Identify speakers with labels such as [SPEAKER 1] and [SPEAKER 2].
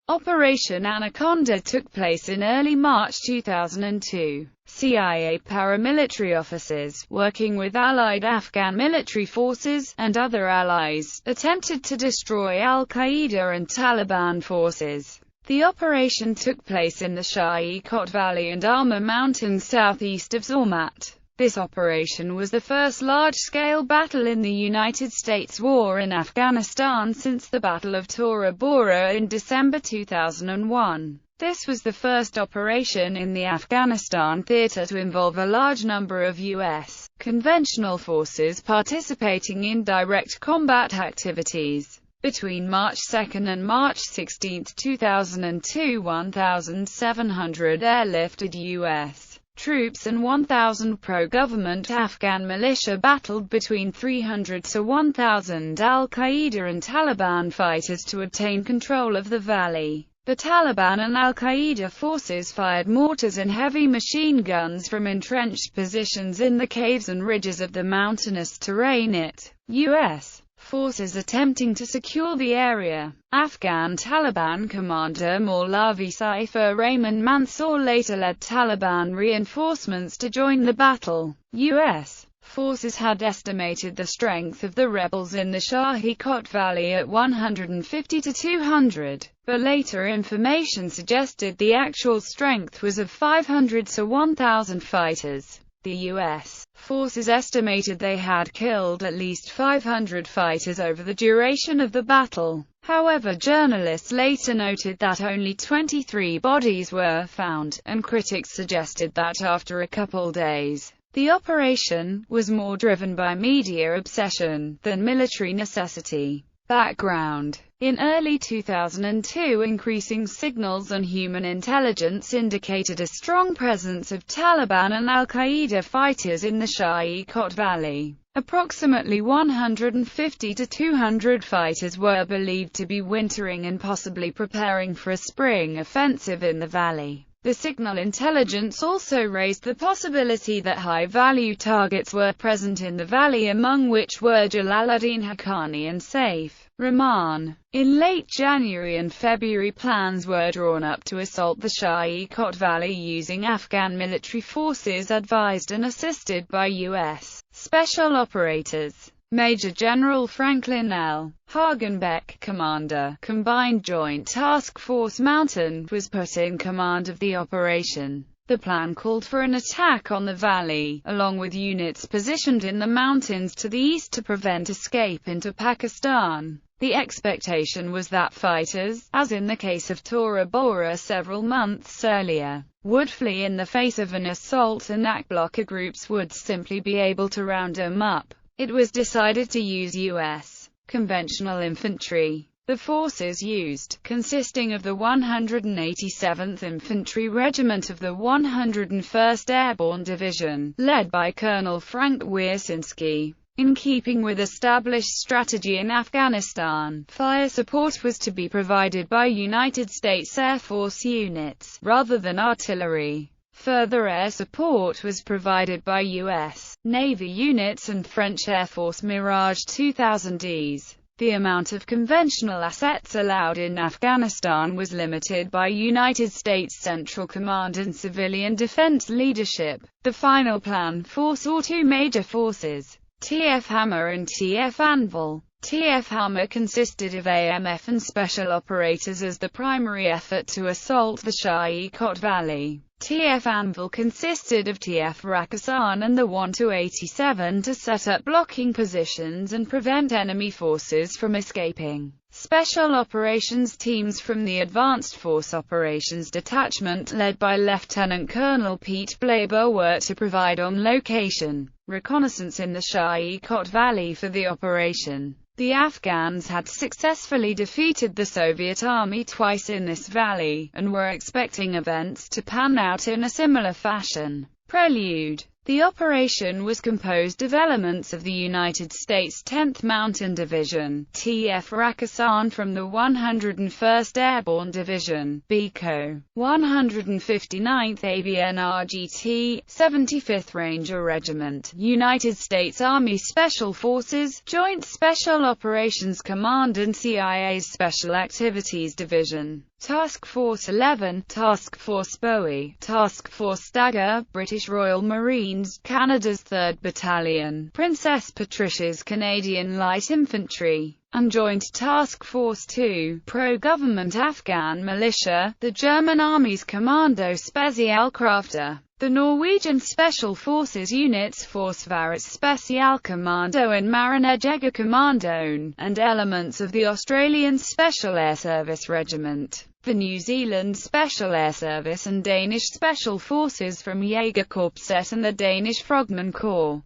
[SPEAKER 1] Operation Anaconda took place in early March 2002. CIA paramilitary officers, working with allied Afghan military forces, and other allies, attempted to destroy al-Qaeda and Taliban forces. The operation took place in the Shah-e-Kot Valley and Armor Mountains southeast of Zermatt. This operation was the first large-scale battle in the United States war in Afghanistan since the Battle of Tora Bora in December 2001. This was the first operation in the Afghanistan theater to involve a large number of U.S. conventional forces participating in direct combat activities. Between March 2 and March 16, 2002, 1,700 airlifted U.S. troops and 1,000 pro-government Afghan militia battled between 300 to 1,000 al-Qaeda and Taliban fighters to obtain control of the valley. The Taliban and al-Qaeda forces fired mortars and heavy machine guns from entrenched positions in the caves and ridges of the mountainous terrain. U.S. forces attempting to secure the area. Afghan Taliban commander Maulavi Saifur Rahman Mansour later led Taliban reinforcements to join the battle. U.S. forces had estimated the strength of the rebels in the Shah-e-Kot Valley at 150 to 200, but later information suggested the actual strength was of 500 to 1,000 fighters. The U.S. forces estimated they had killed at least 500 fighters over the duration of the battle. However, journalists later noted that only 23 bodies were found, and critics suggested that after a couple days, the operation was more driven by media obsession than military necessity. Background: in early 2002, increasing signals on human intelligence indicated a strong presence of Taliban and al-Qaeda fighters in the Shah-e-Kot Valley. Approximately 150 to 200 fighters were believed to be wintering and possibly preparing for a spring offensive in the valley. The signal intelligence also raised the possibility that high-value targets were present in the valley, among which were Jalaluddin Haqqani and Saif Rahman. In late January and February, plans were drawn up to assault the Shah-e-Kot Valley using Afghan military forces advised and assisted by U.S. special operators. Major General Franklin L. Hagenbeck, commander, Combined Joint Task Force Mountain, was put in command of the operation. The plan called for an attack on the valley, along with units positioned in the mountains to the east to prevent escape into Pakistan. The expectation was that fighters, as in the case of Tora Bora several months earlier, would flee in the face of an assault, and that blocker groups would simply be able to round them up. It was decided to use U.S. conventional infantry. The forces used, consisting of the 187th Infantry Regiment of the 101st Airborne Division, led by Colonel Frank Wiercinski. In keeping with established strategy in Afghanistan, fire support was to be provided by United States Air Force units, rather than artillery. Further air support was provided by U.S. Navy units and French Air Force Mirage 2000Es. The amount of conventional assets allowed in Afghanistan was limited by United States Central Command and civilian defense leadership. The final plan foresaw two major forces, TF Hammer and TF Anvil. TF Hammer consisted of AMF and special operators as the primary effort to assault the Shah-e-Kot Valley. TF Anvil consisted of TF Raksan and the 1-87 to set up blocking positions and prevent enemy forces from escaping. Special operations teams from the Advanced Force Operations Detachment, led by Lieutenant Colonel Pete Blaber, were to provide on-location reconnaissance in the Shah-e-Kot Valley for the operation. The Afghans had successfully defeated the Soviet Army twice in this valley, and were expecting events to pan out in a similar fashion. Prelude: the operation was composed of elements of the United States 10th Mountain Division, TF Raksan from the 101st Airborne Division, BCO, 159th ABNRGT, 75th Ranger Regiment, United States Army Special Forces, Joint Special Operations Command and CIA's Special Activities Division. Task Force 11, Task Force Bowie, Task Force Dagger, British Royal Marines, Canada's 3rd Battalion, Princess Patricia's Canadian Light Infantry, and Joint Task Force 2, pro-government Afghan militia, the German Army's Kommando Spezialkräfte, the Norwegian Special Forces units Forsvarets Specialkommando and Marinejägerkommandoen, and elements of the Australian Special Air Service Regiment, the New Zealand Special Air Service and Danish Special Forces from Jägerkorpset and the Danish Frogman Corps.